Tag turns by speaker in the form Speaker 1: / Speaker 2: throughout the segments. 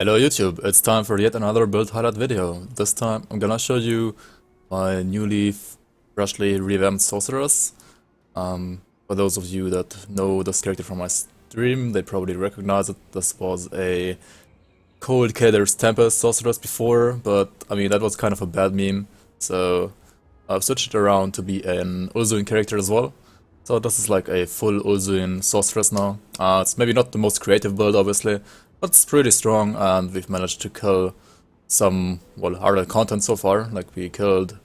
Speaker 1: Hello YouTube, it's time for yet another build highlight video. This time I'm gonna show you my freshly revamped sorceress. For those of you that know this character from my stream, they probably recognize it. This was a Cold Killer's Tempest sorceress before, but I mean that was kind of a bad meme, so I've switched it around to be an Ulzuin character as well. So this is like a full Ulzuin sorceress now. It's maybe not the most creative build obviously, but it's pretty strong, and we've managed to kill some, well, harder content so far. Like we killed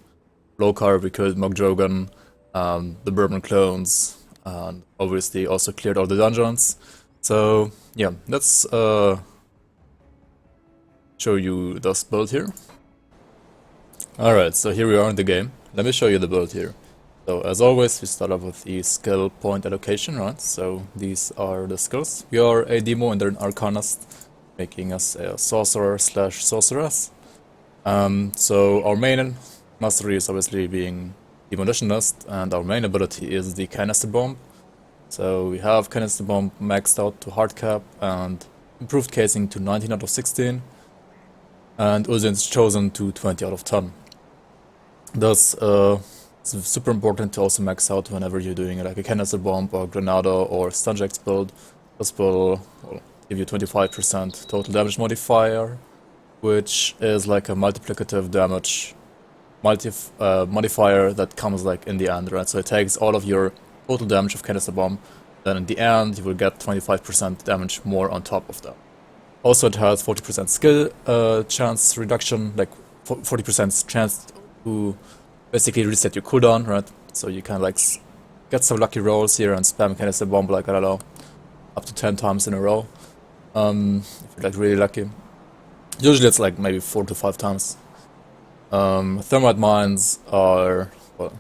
Speaker 1: Lokarr, we killed Mogdrogan, the Bourbon clones, and obviously also cleared all the dungeons. So yeah, let's show you this build here. Alright, so here we are in the game. Let me show you the build here. So as always, we start off with the skill point allocation, right? So these are the skills. We are a demo and they're an arcanist, making us a sorcerer slash sorceress. So our main mastery is obviously being demolitionist, and our main ability is the Canister bomb. So we have Canister bomb maxed out to hard cap and improved casing to 19 out of 16, and Ulzuin's chosen to 20 out of 10. Thus, it's super important to also max out whenever you're doing like a Canister bomb or Granada or Stunjax build. This will give you 25% total damage modifier, which is like a multiplicative damage modifier that comes like in the end, right? So it takes all of your total damage of Canister bomb, then in the end you will get 25% damage more on top of that. Also it has 40% skill chance reduction, like 40% chance to basically reset your cooldown, right? So you can like get some lucky rolls here and spam Canister bomb like, I don't know, up to 10 times in a row. If you're like really lucky. Usually it's like maybe 4 to 5 times. Thermite mines are, well,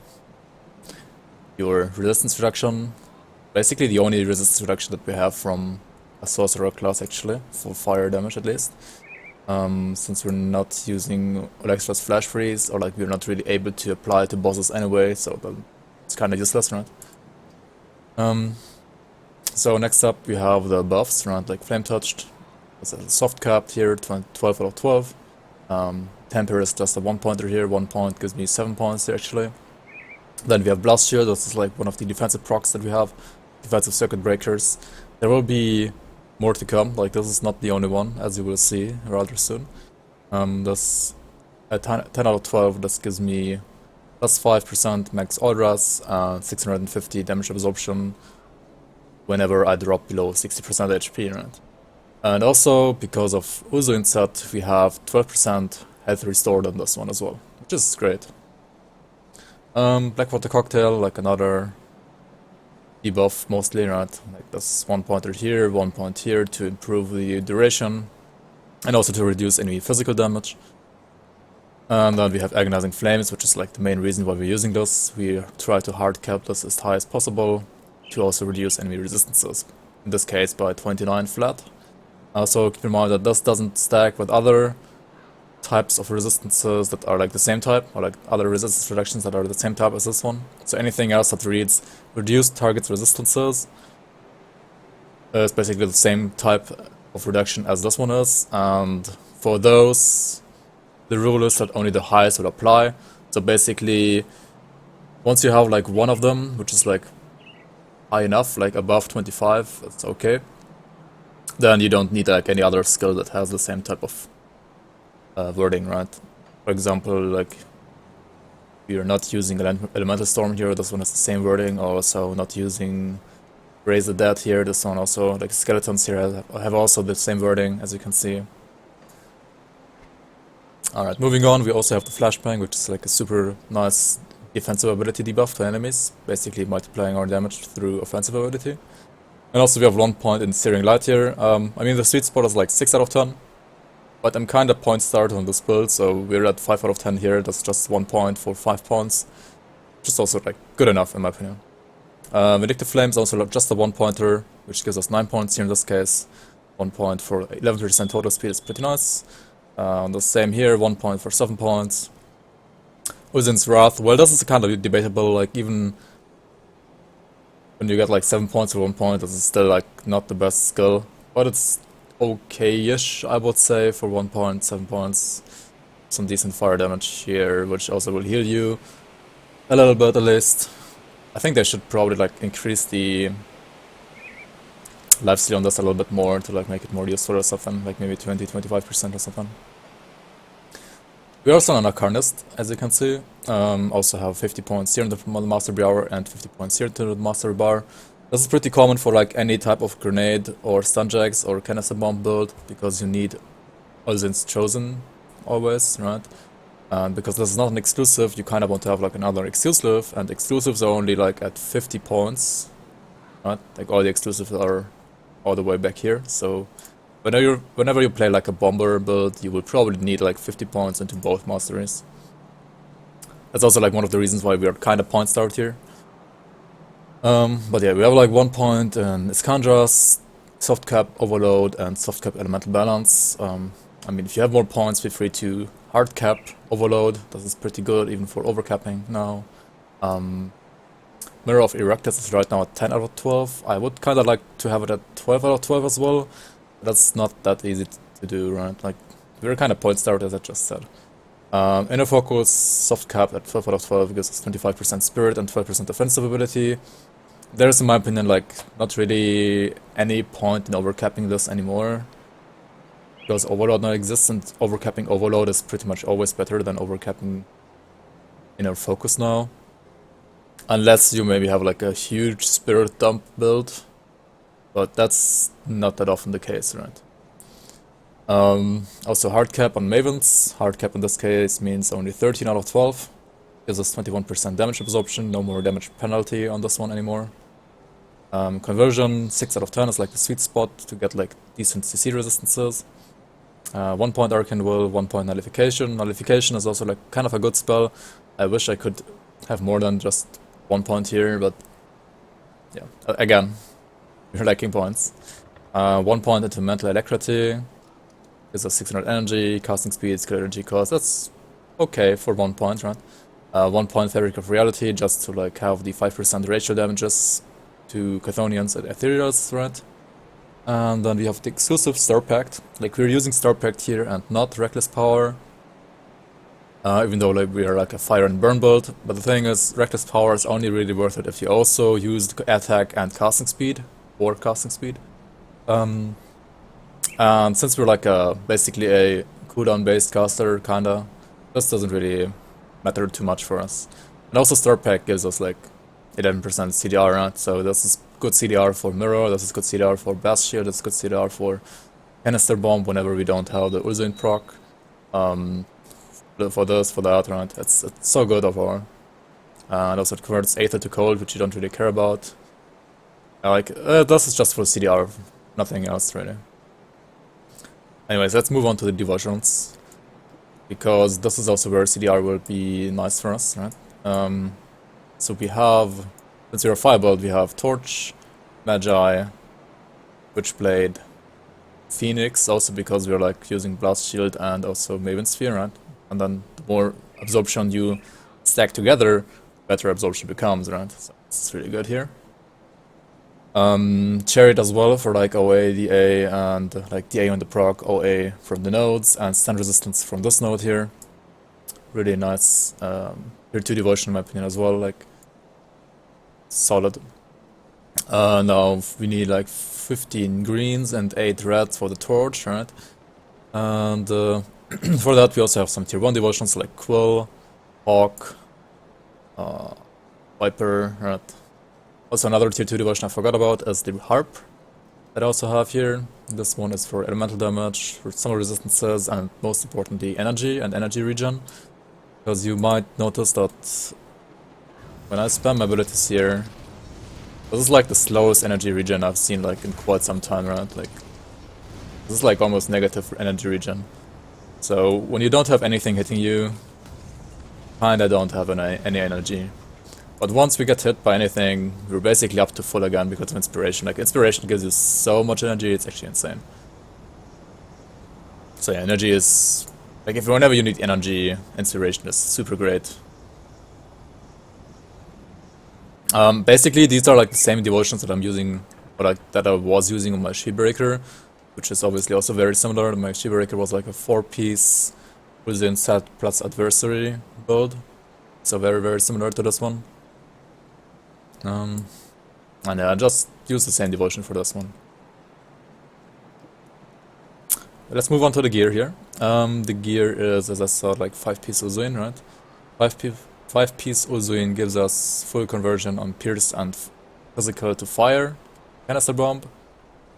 Speaker 1: your resistance reduction. Basically the only resistance reduction that we have from a sorcerer class actually, for fire damage at least. Since we're not using Alexstra's flash freeze, or like we're not really able to apply it to bosses anyway, so it's kind of useless, right? So next up we have the buffs, right? Like flame touched, it's a soft capped here, 12 out of 12. Temper is just a 1 pointer here, 1 point gives me 7 points here actually. Then we have blast shield, this is like one of the defensive procs that we have, defensive circuit breakers. There will be more to come, like this is not the only one, as you will see rather soon. This at 10 out of 12, this gives me plus 5% max Audras and 650 damage absorption whenever I drop below 60% HP, right? And also, because of Ulzuin set, we have 12% health restored on this one as well, which is great. Blackwater Cocktail, like another debuff mostly, right? Like this 1 pointer here, 1 point here to improve the duration and also to reduce any physical damage. And then we have Agonizing Flames, which is like the main reason why we're using this. We try to hard cap this as high as possible to also reduce enemy resistances, in this case by 29 flat. Also keep in mind that this doesn't stack with other types of resistances that are like the same type, or like other resistance reductions that are the same type as this one. So anything else that reads reduce target's resistances is basically the same type of reduction as this one is, and for those the rule is that only the highest will apply. So basically once you have like one of them, which is like high enough, like above 25, it's okay, then you don't need like any other skill that has the same type of wording, right? For example, like we are not using Elemental Storm here, this one has the same wording. Also not using Raise the Dead here, this one also, like skeletons here have also the same wording, as you can see. Alright, moving on, we also have the Flashbang, which is like a super nice defensive ability debuff to enemies, basically multiplying our damage through offensive ability. And also we have 1 point in Searing Light here. I mean the sweet spot is like 6 out of 10. But I'm kinda point start on this build, so we're at 5 out of 10 here. That's just 1 point for 5 points. Just also like good enough in my opinion. Vindictive Flame is also just a 1 pointer, which gives us 9 points here in this case. 1 point for 11% total speed is pretty nice. The same here, 1 point for 7 points. Ulzuin's Wrath, well this is kind of debatable, like even when you get like 7 points for 1 point, this is still like not the best skill. But it's okay-ish, I would say, for 1 point, 7 points. Some decent fire damage here, which also will heal you a little bit at least. I think they should probably like increase the lifesteal on this a little bit more to like make it more useful or something, like maybe 20-25% or something. We also on a Canister, as you can see. Also have 50 points here in the Master Bar and 50 points here to the Master Bar. This is pretty common for like any type of grenade or stunjacks or canister bomb build, because you need Ulzuin's Chosen always, right? And because this is not an exclusive, you kind of want to have like another exclusive, and exclusives are only like at 50 points, right? Like all the exclusives are all the way back here, so whenever you play like a bomber build, you will probably need like 50 points into both masteries. That's also like one of the reasons why we are kind of point starved here. But yeah, we have like 1 point in Iskandras, soft cap overload, and soft cap elemental balance. I mean, if you have more points, feel free to hard cap overload. This is pretty good, even for overcapping now. Mirror of Erectus is right now at 10 out of 12. I would kind of like to have it at 12 out of 12 as well. That's not that easy to do, right? Like, we're kind of point starved, as I just said. Inner Focus, soft cap at 12 out of 12 gives us 25% spirit and 12% offensive ability. There's, in my opinion, like, not really any point in overcapping this anymore, because Overload now exists, and overcapping Overload is pretty much always better than overcapping Inner Focus now. Unless you maybe have like a huge spirit dump build, but that's not that often the case, right? Also hard cap on Mavens. Hard cap in this case means only 13 out of 12. Gives us 21% damage absorption, no more damage penalty on this one anymore. Conversion, 6 out of 10 is like the sweet spot to get like decent CC resistances. 1 point Arcane Will, 1 point Nullification. Nullification is also like kind of a good spell. I wish I could have more than just 1 point here, but yeah, again, we're lacking points. 1 point into Mental Alacrity. Gives us 600 energy, casting speed, skill energy cost. That's okay for 1 point, right? 1 point Fabric of Reality, just to like have the 5% ratio damages to Chthonians and Ethereals, right? And then we have the exclusive Star Pact. Like, we're using Star Pact here and not Reckless Power. Even though like we are like a fire and burn build. But the thing is, Reckless Power is only really worth it if you also use attack and casting speed, or casting speed. And since we're like basically a cooldown based caster, kinda, this doesn't really matter too much for us. And also Star Pack gives us like 11% CDR, right? So this is good CDR for Mirror, this is good CDR for Blast Shield, this is good CDR for Canister Bomb whenever we don't have the Ulzuin proc. For this, for that, right? It's so good overall. And also it converts Aether to Cold, which you don't really care about. This is just for CDR, nothing else really. Anyways, let's move on to the devotions, because this is also where CDR will be nice for us, right? So we have, since we're a fire build, we have Torch, Magi, Witchblade, Phoenix, also because we're like using Blast Shield and also Maven Sphere, right? And then the more absorption you stack together, better absorption becomes, right? So it's really good here. Chariot as well for like OA, DA, and like DA on the proc, OA from the nodes, and stand resistance from this node here. Really nice. Here 2 devotion in my opinion as well, like solid. Now we need like 15 greens and 8 reds for the torch, right? And for that we also have some tier 1 devotions like Quill, Hawk, Viper, right? Also another tier 2 devotion I forgot about is the Harp that I also have here. This one is for elemental damage, for summer resistances, and most importantly energy and energy regen. Because you might notice that when I spam my abilities here, this is like the slowest energy regen I've seen like in quite some time, right? Like, this is like almost negative for energy regen. So when you don't have anything hitting you, kinda don't have any energy. But once we get hit by anything, we're basically up to full again because of Inspiration. Like, Inspiration gives you so much energy, it's actually insane. So yeah, energy is... like, whenever you need energy, Inspiration is super great. Basically, these are like the same devotions that I'm using, or like that I was using on my Shieldbreaker. which is obviously also very similar. My Shibaraker was like a 4-piece Ulzuin set plus adversary build, so very, very similar to this one. And yeah, I just use the same devotion for this one. Let's move on to the gear here. The gear is, as I said, like 5-piece Ulzuin, right? 5-piece Ulzuin gives us full conversion on pierce and physical to fire, canister bomb,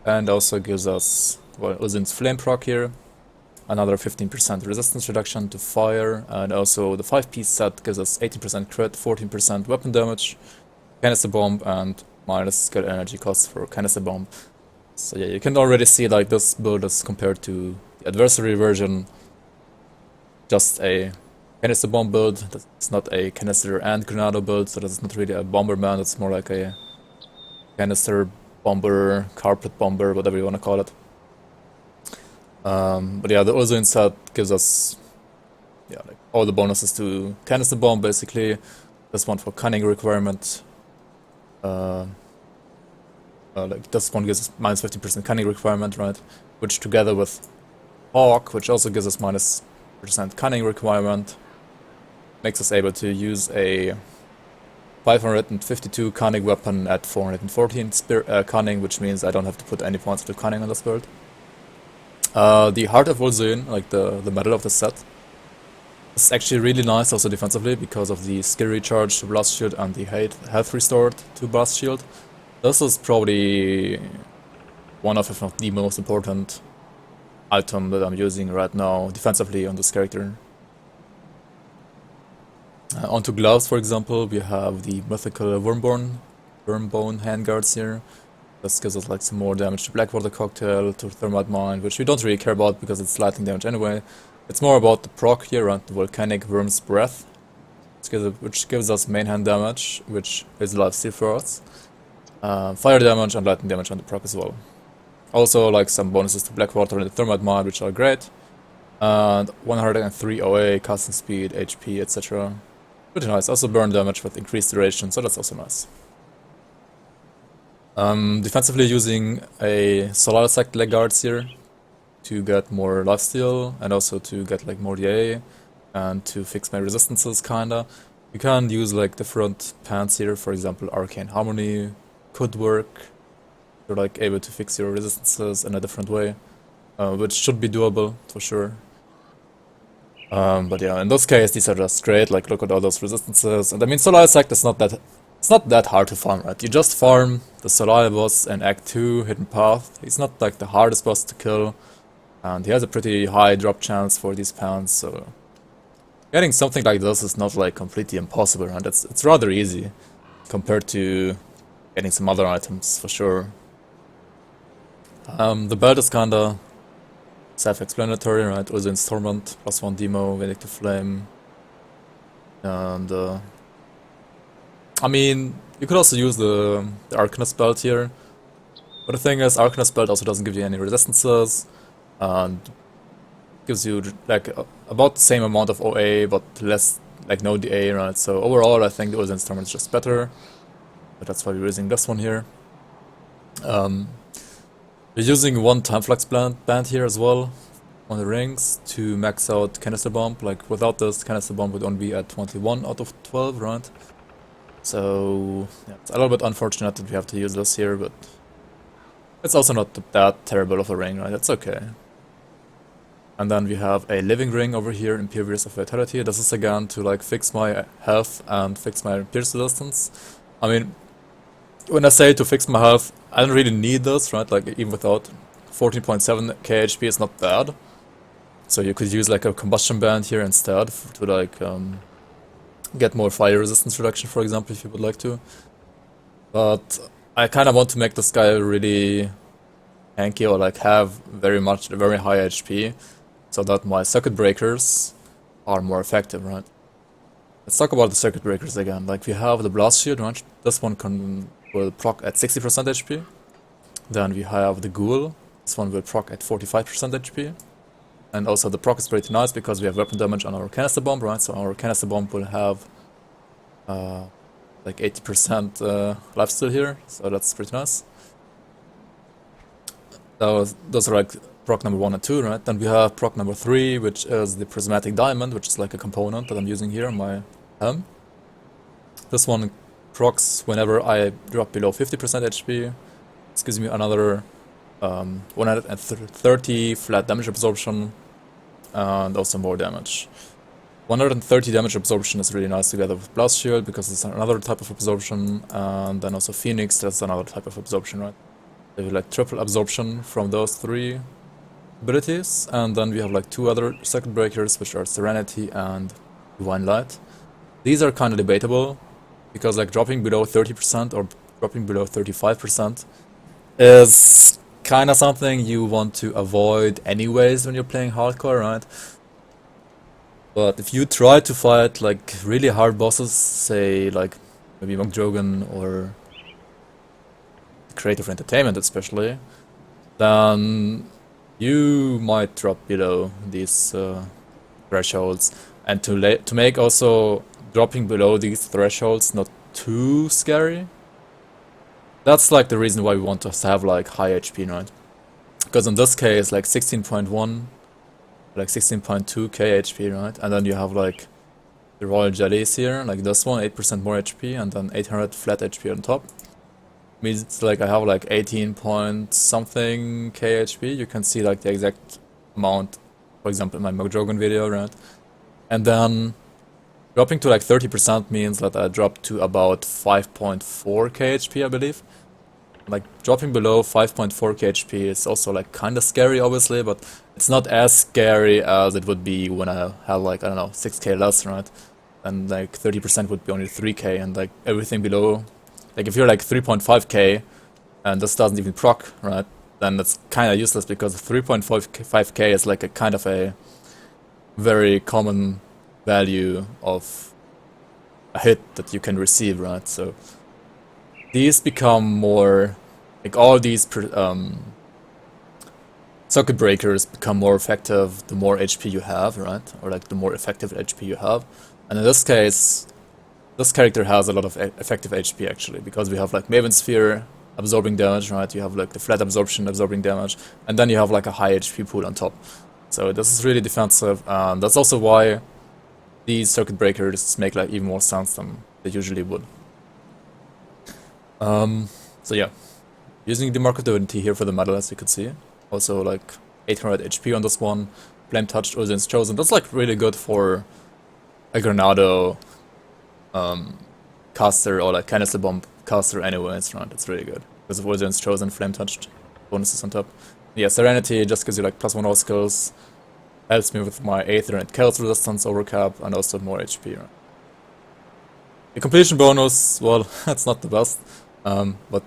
Speaker 1: and also gives us, well, Ulzuin's flame proc here, another 15% resistance reduction to fire, and also the 5-piece set gives us 18% crit, 14% weapon damage, canister bomb, and minus skill energy cost for canister bomb. So yeah, you can already see like this build is compared to the adversary version, just a canister bomb build. It's not a canister and granado build, so that's not really a bomberman, it's more like a canister bomber, carpet bomber, whatever you want to call it. But yeah, the Ulzuin set gives us like all the bonuses to canister bomb basically. This one for cunning requirement. Like this one gives us minus 50% cunning requirement, right? Which together with Hawk, which also gives us minus % cunning requirement, makes us able to use a 552 cunning weapon at 414 cunning, which means I don't have to put any points to cunning on this build. The Heart of Ulzuin, like the medal of the set, is actually really nice also defensively because of the skill recharge to Blast Shield and the health restored to Blast Shield. This is probably one of, if not the most important item that I'm using right now defensively on this character. Onto gloves, for example, we have the mythical Wormbone handguards here. This gives us like some more damage to Blackwater Cocktail, to Thermite Mine, which we don't really care about because it's lightning damage anyway. It's more about the proc here and the Volcanic Worm's Breath, which gives us main hand damage, which is lifesteal for us. Fire damage and lightning damage on the proc as well. Also like some bonuses to Blackwater and the Thermite Mine, which are great. And 103 OA, casting speed, HP, etc. Pretty nice. Also burn damage with increased duration, so that's also nice. Defensively using a Solar Sect leg guards here to get more lifesteal and also to get like more DA and to fix my resistances kinda. You can use like different pants here, for example Arcane Harmony could work. You're like able to fix your resistances in a different way, which should be doable for sure. But yeah, in this case these are just great, like look at all those resistances, and I mean Solar Sect is not that hard to farm, right? You just farm the Solar boss in Act 2, Hidden Path. He's not like the hardest boss to kill, and he has a pretty high drop chance for these pants, so getting something like this is not like completely impossible, and it's rather easy compared to getting some other items for sure. The belt is kinda self-explanatory, right? Ulzuin's Torment, +1 demo, Vindictive Flame, and I mean, you could also use the Arcanist belt here, but the thing is, Arcanist belt also doesn't give you any resistances, and gives you like about the same amount of OA, but less, like no DA, right? So overall, I think the Ulzuin's Torment is just better, but that's why we're using this one here. We're using one Time Flux band here as well on the rings to max out Canister Bomb. Like without this, Canister Bomb would only be at 21 out of 12, right? So yeah, it's a little bit unfortunate that we have to use this here, but it's also not that terrible of a ring, right? It's okay. And then we have a Living Ring over here, Impervious of Vitality. This is again to like fix my health and fix my pierce resistance. I mean, when I say to fix my health, I don't really need this, right? Like even without 14.7k HP, it's not bad. So you could use like a combustion band here instead to like get more fire resistance reduction, for example, if you would like to. But I kind of want to make this guy really tanky or like have very high HP, so that my circuit breakers are more effective, right? Let's talk about the circuit breakers again. Like we have the Blast Shield, right? This one will proc at 60% HP. Then we have the Ghoul. This one will proc at 45% HP. And also the proc is pretty nice because we have weapon damage on our Canister Bomb, right? So our Canister Bomb will have like 80% lifesteal here, so that's pretty nice. Those are like proc number 1 and 2, right? Then we have proc number 3, which is the prismatic diamond, which is like a component that I'm using here on my helm. This one procs whenever I drop below 50% HP. This gives me another 130 flat damage absorption and also more damage. 130 damage absorption is really nice together with Blast Shield because it's another type of absorption, and then also Phoenix, that's another type of absorption, right? So we have like triple absorption from those 3 abilities, and then we have like 2 other circuit breakers, which are Serenity and Divine Light. These are kind of debatable because like dropping below 30% or dropping below 35% is kind of something you want to avoid anyways when you're playing hardcore, right? But if you try to fight like really hard bosses, say like maybe Monk Drogon or Creative Entertainment especially, then you might drop below these thresholds. And to make also dropping below these thresholds not too scary, that's like the reason why we want to have like high HP, right? Because in this case, like 16.1, like 16.2k HP, right? And then you have like the Royal Jellies here, like this one, 8% more HP, and then 800 flat HP on top. Means it's like I have like 18 point something k HP. You can see like the exact amount, for example, in my Mogdrogon video, right? And then dropping to like 30% means that I drop to about 5.4 k HP, I believe. Like dropping below 5.4 k HP is also like kind of scary, obviously, but it's not as scary as it would be when I have like, I don't know, 6k less, right? And like 30% would be only 3k, and like everything below, like if you're like 3.5k and this doesn't even proc, right? Then it's kind of useless because 3.5k is like a kind of a very common value of a hit that you can receive, right? So these become more, like all these circuit breakers become more effective the more HP you have, right? Or like the more effective HP you have. And in this case, this character has a lot of effective HP actually, because we have like Maven Sphere absorbing damage, right? You have like the flat absorption absorbing damage, and then you have like a high HP pool on top. So this is really defensive, and that's also why these circuit breakers make like even more sense than they usually would. So yeah, using the Mark of Divinity here for the medal, as you can see. Also like 800 HP on this one. Flame Touched, Ulzuin's Chosen. That's like really good for a Granado caster or like Canister Bomb caster anyways, right? It's really good. Because of Ulzuin's Chosen, Flame Touched, bonuses on top. Yeah, Serenity just gives you like +1 all skills. Helps me with my Aether and Chaos Resistance overcap, and also more HP, right? The completion bonus, well, that's not the best. But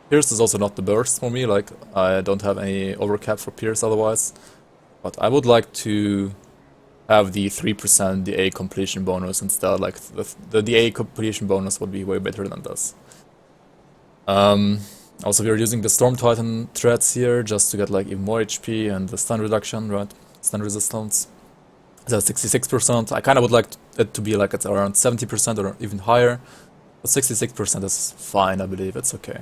Speaker 1: Pierce is also not the burst for me, like I don't have any overcap for Pierce otherwise. But I would like to have the 3% DA completion bonus instead, like the DA completion bonus would be way better than this. Also we're using the Storm Titan threads here just to get like even more HP and the stun reduction, right? Stun resistance. That's 66%. I kind of would like it to be like it's around 70% or even higher. But 66% is fine, I believe, it's okay.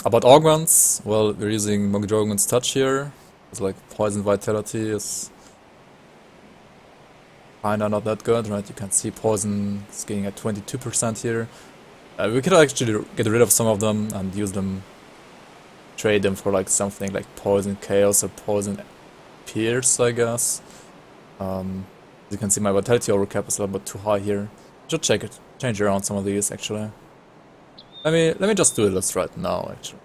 Speaker 1: About augments, well, we're using Mogdrogon's Touch here. It's like Poison Vitality is kinda not that good, right? You can see Poison is getting at 22% here. We could actually get rid of some of them and use them, trade them for like something like Poison Chaos or Poison Pierce, I guess. As you can see, my Vitality overcap is a little bit too high here. Should change around some of these actually. Let me just do this right now actually.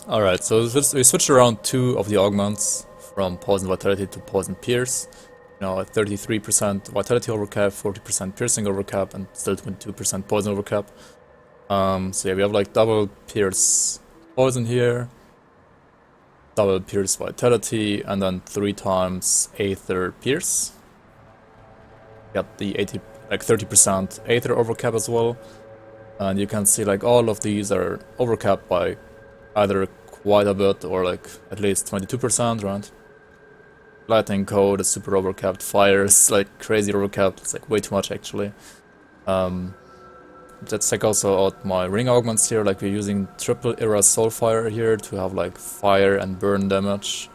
Speaker 1: Alright, so we switched around 2 of the augments from Poison Vitality to Poison Pierce. You know, at 33% Vitality overcap, 40% Piercing overcap, and still 22% Poison overcap. So yeah, we have like double Pierce Poison here, double Pierce Vitality, and then 3 times Aether Pierce. Got the 30% Aether overcap as well. And you can see like all of these are overcapped by either quite a bit or like at least 22%, right? Lightning Code is super overcapped, Fire is like crazy overcapped, it's like way too much actually. let's check also out my ring augments here. Like we're using triple era soulfire here to have like fire and burn damage,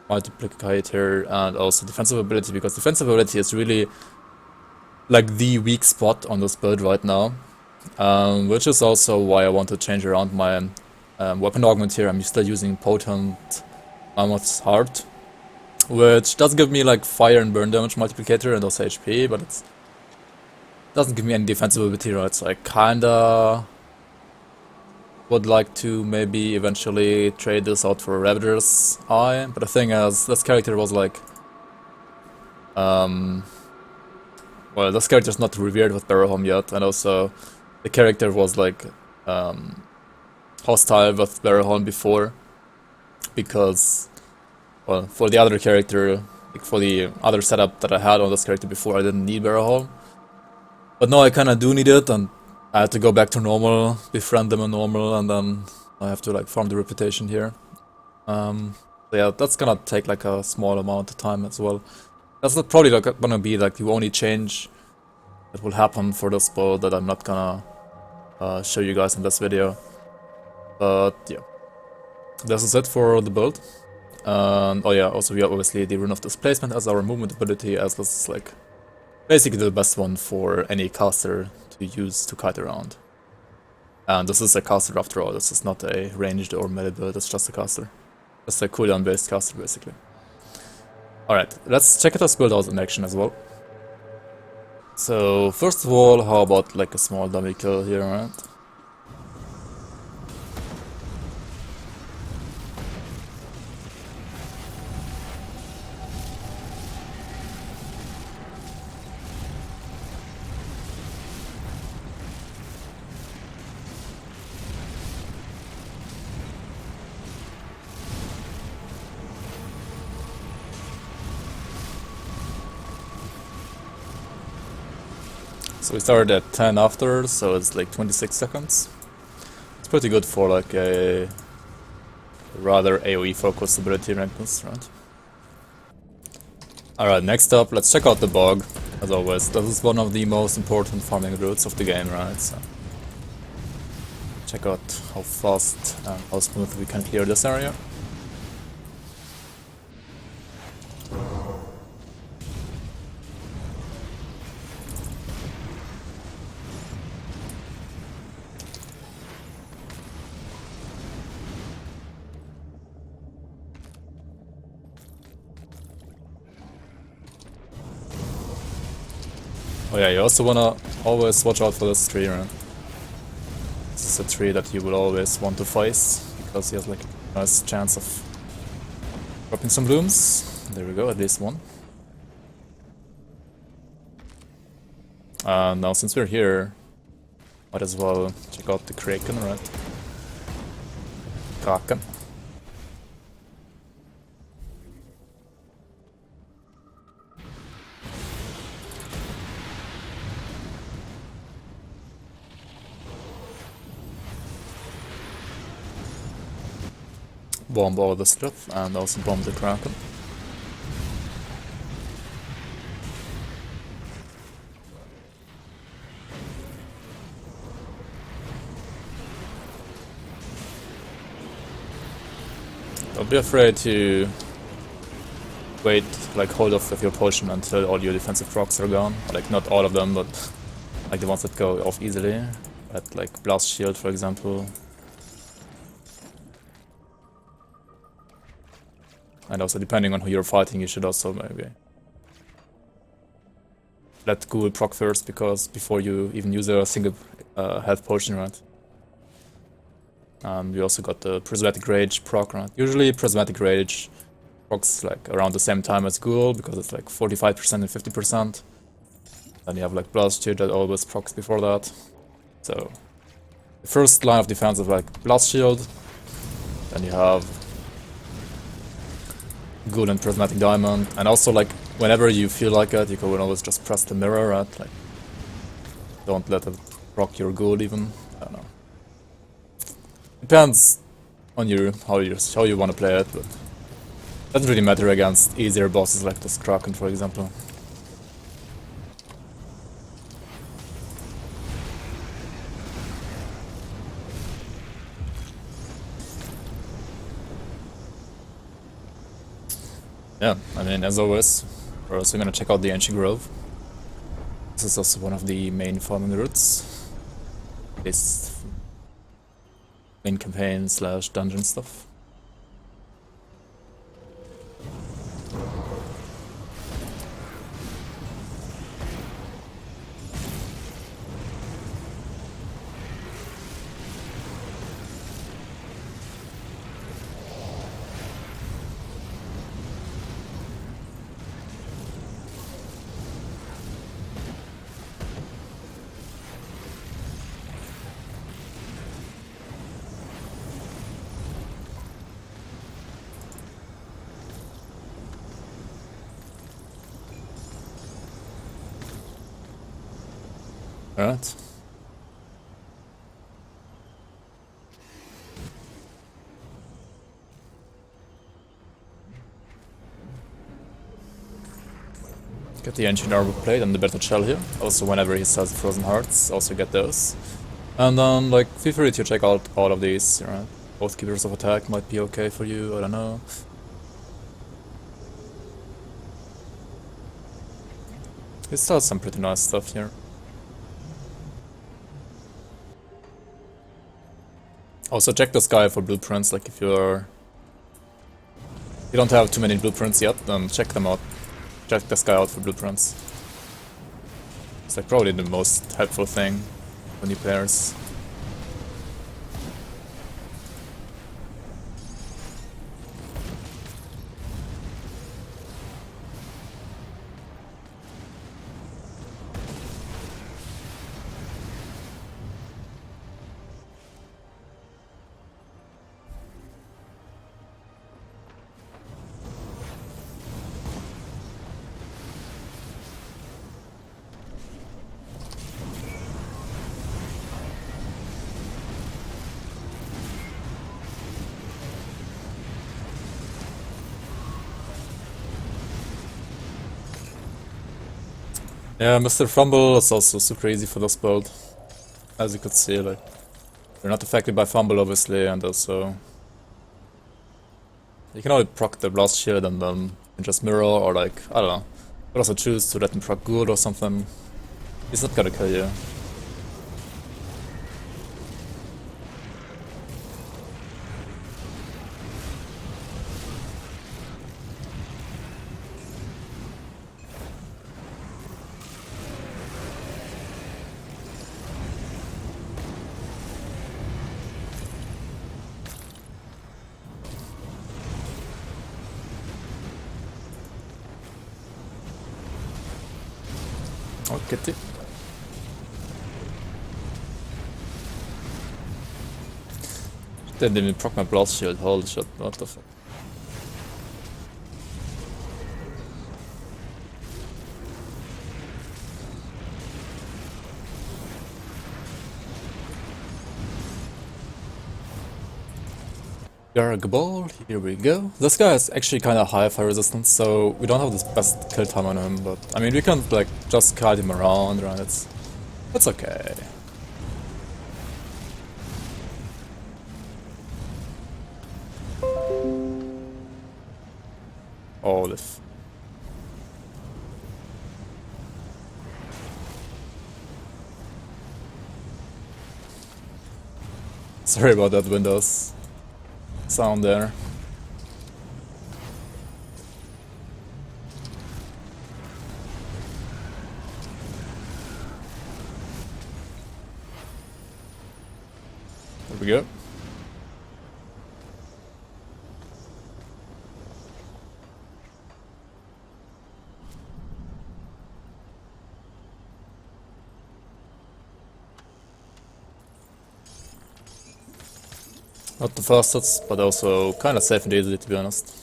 Speaker 1: multiplicator, and also defensive ability, because defensive ability is really like the weak spot on this build right now, which is also why I want to change around my weapon augment here. I'm still using potent Mammoth's Heart, which does give me like fire and burn damage multiplicator and also HP, but it doesn't give me any defensive ability, right? So I kinda would like to maybe eventually trade this out for Ravager's Eye, but the thing is, this character was like, well, this character's not revered with Barrowhelm yet, and also the character was like hostile with Barrowhelm before, because, well, for the other character, like for the other setup that I had on this character before, I didn't need Barrowhelm. But now I kinda do need it, and I had to go back to normal, befriend them in normal, and then I have to like farm the reputation here. So yeah, that's gonna take like a small amount of time as well. That's not probably like gonna be like the only change that will happen for this build that I'm not gonna show you guys in this video. But yeah, this is it for the build. Oh yeah, also we have obviously the Rune of Displacement as our movement ability, as this is like basically the best one for any caster to use to kite around. And this is a caster after all, this is not a ranged or melee build, it's just a caster. Just a cooldown based caster basically. Alright, let's check this build out in action as well. So first of all, how about like a small dummy kill here, right? So we started at 10 after, so it's like 26 seconds. It's pretty good for like a rather AoE focused ability like this, right? Alright, next up, let's check out the bog. As always, this is one of the most important farming routes of the game, right? So check out how fast and how smooth we can clear this area. Oh yeah, you also wanna always watch out for this tree, right? This is a tree that you will always want to face, because he has like a nice chance of dropping some blooms. There we go, at least one. Now since we're here, might as well check out the Kraken, right? Kraken. Bomb all the stuff and also bomb the Kraken. Don't be afraid to wait, like hold off with your potion until all your defensive procs are gone. Like not all of them, but like the ones that go off easily. At like Blast Shield, for example. And also, depending on who you're fighting, you should also maybe let Ghoul proc first, because before you even use a single health potion, right? We also got the Prismatic Rage proc, right? Usually Prismatic Rage procs like around the same time as Ghoul, because it's like 45% and 50%. Then you have like Blast Shield that always procs before that. So the first line of defense is like Blast Shield, then you have Ghoul and Prismatic Diamond, and also like whenever you feel like it, you can always just press the mirror, right? Like don't let it proc your Ghoul even. I don't know. Depends on you how you want to play it, but doesn't really matter against easier bosses like this Kraken, for example. Yeah, I mean, as always, we're also gonna check out the Ancient Grove. This is also one of the main farming routes. This main campaign / dungeon stuff. Alright. Get the Ancient Armor Plate and the Battle Shell here. Also, whenever he sells Frozen Hearts, also get those. And then, like, feel free to check out all of these, right? Both Keepers of Attack might be okay for you, I don't know. He still has some pretty nice stuff here. Also, check the sky for blueprints, like if you don't have too many blueprints yet, then check them out. Check the sky out for blueprints. It's like probably the most helpful thing for new players. Yeah, Mr. Fumble is also super easy for this build. As you could see, like, you're not affected by Fumble obviously, and also you can only proc the Blast Shield and then just mirror, or like, I don't know. You could also choose to let him proc good or something. He's not gonna kill you. Oh, kitty. Didn't even proc my Blast Shield, holy shit, what the fuck. Gargabol, here we go. This guy is actually kind of high fire resistance, so we don't have the best kill time on him, but I mean we can like just kite him around, right? It's okay. Oh, this. Sorry about that Windows sound there. There we go. Not the fastest, but also kinda safe and easy to be honest.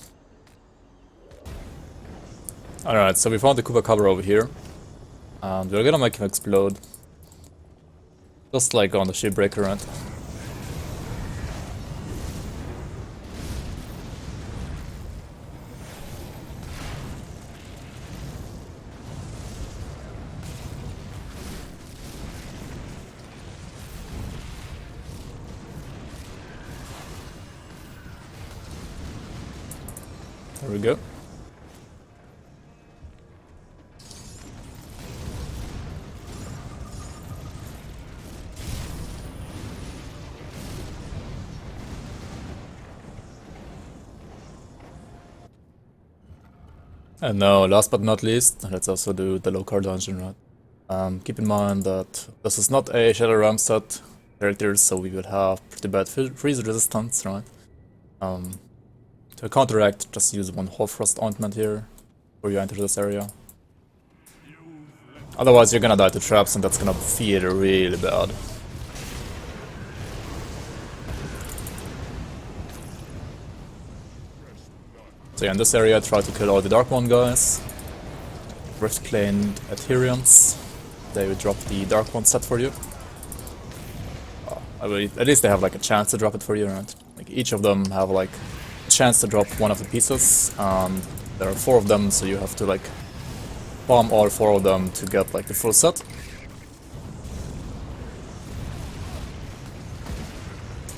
Speaker 1: Alright, so we found the Kubacabra over here. And we're gonna make him explode. Just like on the Shipbreaker, right? There we go. And now, last but not least, let's also do the Lokarr dungeon, right? Keep in mind that this is not a Shadow Realm set character, so we will have pretty bad freeze resistance, right? To counteract, just use one Hoarfrost ointment here before you enter this area. Otherwise, you're gonna die to traps, and that's gonna feel really bad. So yeah, in this area, try to kill all the Darkmoon guys. Rift-claimed Adherents. They will drop the Darkmoon set for you. At least they have like a chance to drop it for you, right? Like each of them have like a chance to drop one of the pieces. There are 4 of them, so you have to like bomb all 4 of them to get like the full set.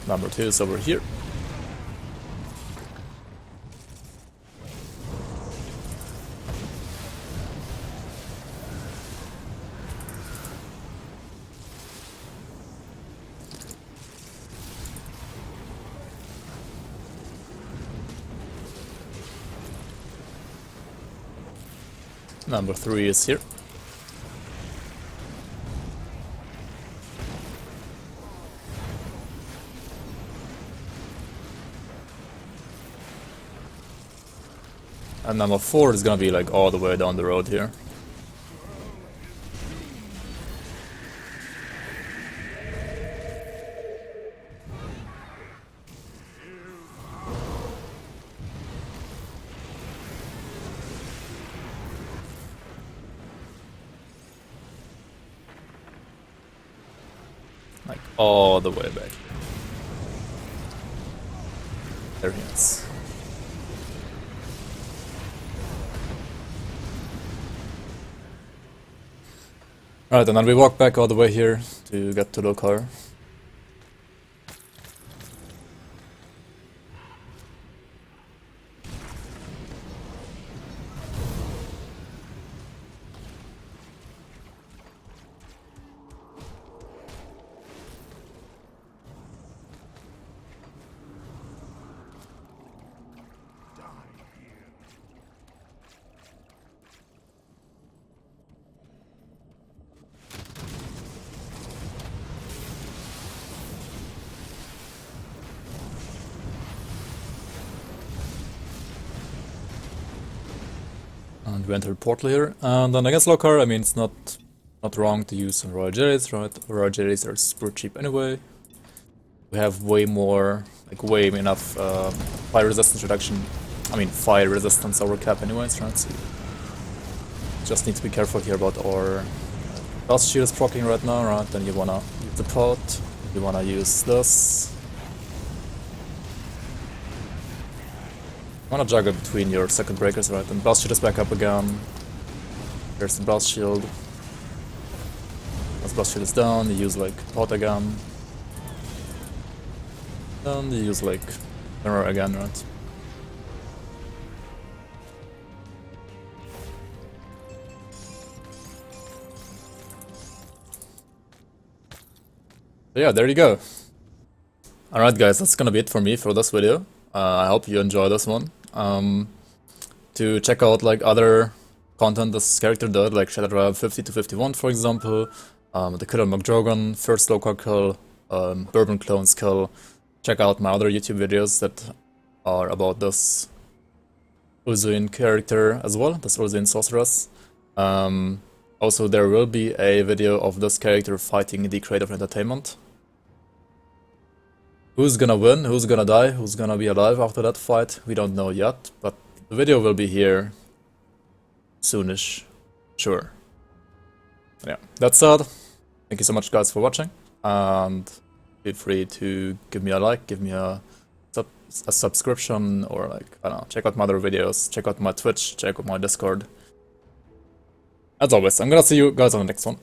Speaker 1: Number 2 is over here. Number 3 is here. And number 4 is gonna be like all the way down the road here. Like all the way back. There he is. Alright, and then we walk back all the way here to get to Lokarr. And we enter the portal here, and then against Lokarr, I mean, it's not wrong to use some Royal Jellies, right? Royal Jellies are super cheap anyway. We have way more, like way enough fire resistance reduction. I mean, fire resistance over cap anyways, right? So you just need to be careful here about our blast shield is proccing right now, right? Then you wanna use the pot, you wanna use this. You wanna juggle between your second breakers, right? And blast shield is back up again. There's the blast shield. Once blast shield is down, you use like pot again. Then you use like mirror again, right? So yeah, there you go. Alright guys, that's gonna be it for me for this video. I hope you enjoy this one. To check out like other content this character did, like Shattered Realm 50 to 51 for example, the Killer McDrogon, first Lokarr kill, Bourbon Clones kill. Check out my other YouTube videos that are about this Ulzuin character as well, this Ulzuin sorceress. Also there will be a video of this character fighting the Creator of Entertainment. Who's gonna win, who's gonna die, who's gonna be alive after that fight, we don't know yet, but the video will be here soonish, sure. Yeah, that said, thank you so much guys for watching, and feel free to give me a like, give me a subscription, or like, I don't know, check out my other videos, check out my Twitch, check out my Discord. As always, I'm gonna see you guys on the next one.